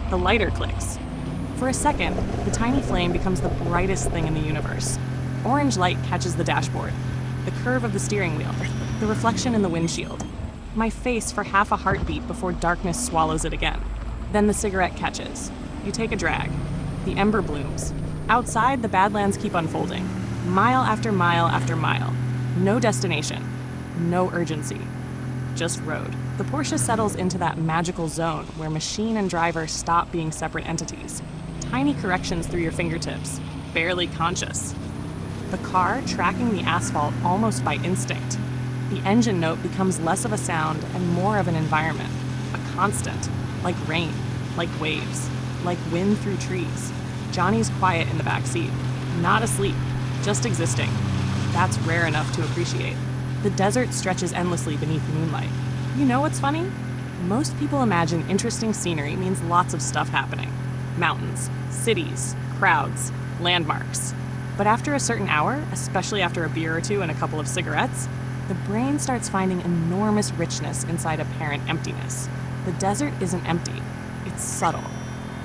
The lighter clicks. For a second, the tiny flame becomes the brightest thing in the universe. Orange light catches the dashboard, the curve of the steering wheel, the reflection in the windshield. My face for half a heartbeat before darkness swallows it again. Then the cigarette catches. You take a drag. The ember blooms. Outside, the Badlands keep unfolding. Mile after mile after mile. No destination. No urgency. Just road. The Porsche settles into that magical zone where machine and driver stop being separate entities. Tiny corrections through your fingertips. Barely conscious. The car tracking the asphalt almost by instinct. The engine note becomes less of a sound and more of an environment. A constant. Like rain. Like waves. Like wind through trees. Johnny's quiet in the back seat. Not asleep. Just existing. That's rare enough to appreciate. The desert stretches endlessly beneath moonlight. You know what's funny? Most people imagine interesting scenery means lots of stuff happening. Mountains, cities, crowds, landmarks. But after a certain hour, especially after a beer or two and a couple of cigarettes, the brain starts finding enormous richness inside apparent emptiness. The desert isn't empty. It's subtle.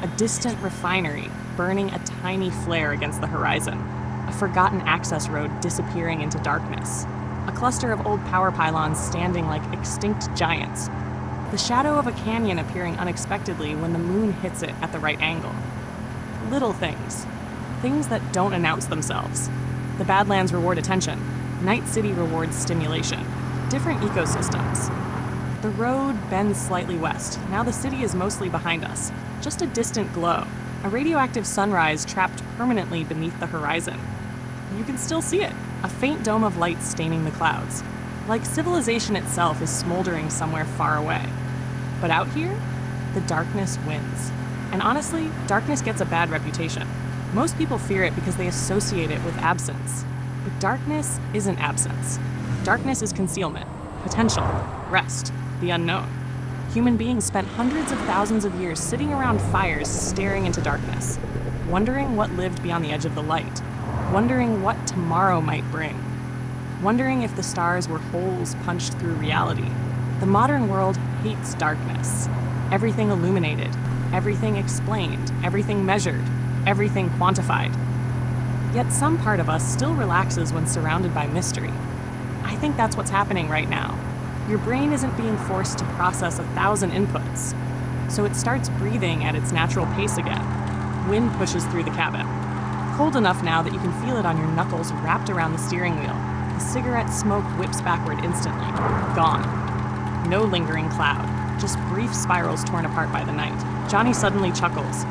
A distant refinery burning a tiny flare against the horizon. A forgotten access road disappearing into darkness. A cluster of old power pylons standing like extinct giants. The shadow of a canyon appearing unexpectedly when the moon hits it at the right angle. Little things. Things that don't announce themselves. The Badlands reward attention. Night City rewards stimulation. Different ecosystems. The road bends slightly west. Now the city is mostly behind us. Just a distant glow. A radioactive sunrise trapped permanently beneath the horizon. You can still see it. A faint dome of light staining the clouds. Like civilization itself is smoldering somewhere far away. But out here, the darkness wins. And honestly, darkness gets a bad reputation. Most people fear it because they associate it with absence. But darkness isn't absence. Darkness is concealment, potential, rest, the unknown. Human beings spent hundreds of thousands of years sitting around fires staring into darkness, wondering what lived beyond the edge of the light, wondering what tomorrow might bring, wondering if the stars were holes punched through reality. The modern world hates darkness. Everything illuminated, everything explained, everything measured, everything quantified. Yet some part of us still relaxes when surrounded by mystery. I think that's what's happening right now. Your brain isn't being forced to process 1,000 inputs, so it starts breathing at its natural pace again. Wind pushes through the cabin. Cold enough now that you can feel it on your knuckles wrapped around the steering wheel. The cigarette smoke whips backward instantly. Gone. No lingering cloud, just brief spirals torn apart by the night. Johnny suddenly chuckles.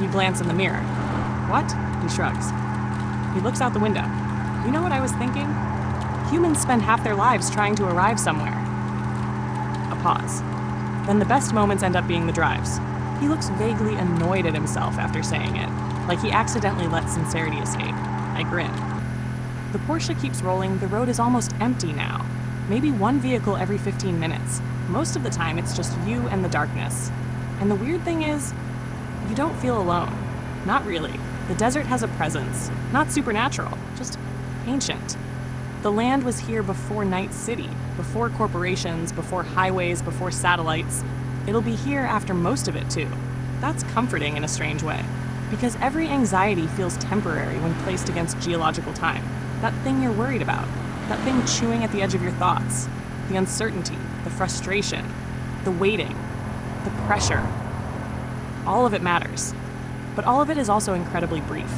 You glance in the mirror. What? He shrugs. He looks out the window. You know what I was thinking? Humans spend half their lives trying to arrive somewhere. A pause. Then the best moments end up being the drives. He looks vaguely annoyed at himself after saying it, like he accidentally let sincerity escape. I grin. The Porsche keeps rolling. The road is almost empty now. Maybe one vehicle every 15 minutes. Most of the time, it's just you and the darkness. And the weird thing is, you don't feel alone. Not really. The desert has a presence. Not supernatural, just ancient. The land was here before Night City, before corporations, before highways, before satellites. It'll be here after most of it, too. That's comforting in a strange way, because every anxiety feels temporary when placed against geological time. That thing you're worried about, that thing chewing at the edge of your thoughts, the uncertainty, the frustration, the waiting, the pressure. All of it matters, but all of it is also incredibly brief.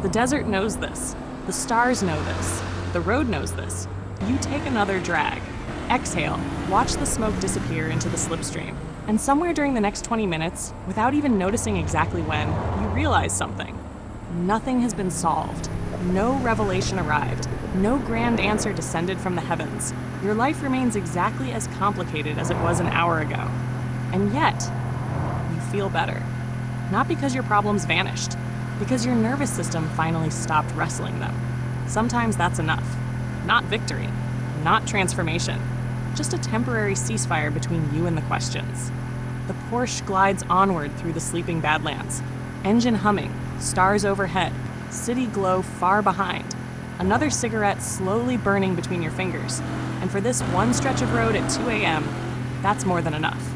The desert knows this. The stars know this. The road knows this. You take another drag. Exhale, watch the smoke disappear into the slipstream. And somewhere during the next 20 minutes, without even noticing exactly when, you realize something. Nothing has been solved. No revelation arrived. No grand answer descended from the heavens. Your life remains exactly as complicated as it was an hour ago. And yet, you feel better. Not because your problems vanished, because your nervous system finally stopped wrestling them. Sometimes that's enough. Not victory, not transformation, just a temporary ceasefire between you and the questions. The Porsche glides onward through the sleeping Badlands. Engine humming, stars overhead, city glow far behind. Another cigarette slowly burning between your fingers. And for this one stretch of road at 2 a.m., that's more than enough.